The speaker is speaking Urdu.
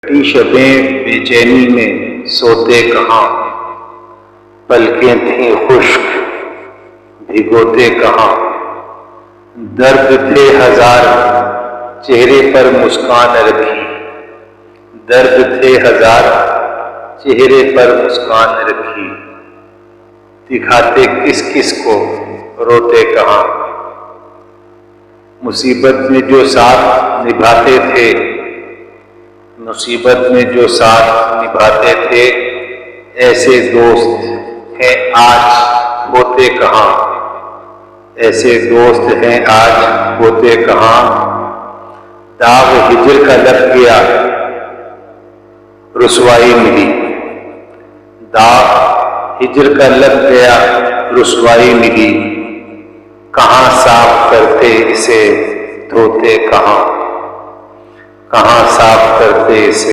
کٹی شبیں بے چینی میں سوتے کہاں، پلکیں تھیں خشک بھگوتے کہاں، درد تھے ہزار چہرے پر مسکان رکھی، درد تھے ہزار چہرے پر مسکان رکھی، دکھاتے کس کس کو روتے کہاں، مصیبت میں جو ساتھ نبھاتے تھے، مصیبت میں جو ساتھ نبھاتے تھے، ایسے دوست ہیں آج ہوتے کہاں، ایسے دوست ہیں آج ہوتے کہاں، داغ ہجر کا لگ گیا رسوائی ملی، داغ ہجر کا لگ گیا رسوائی ملی، کہاں صاف کرتے اسے دھوتے کہاں، کہاں صاف کرتے اسے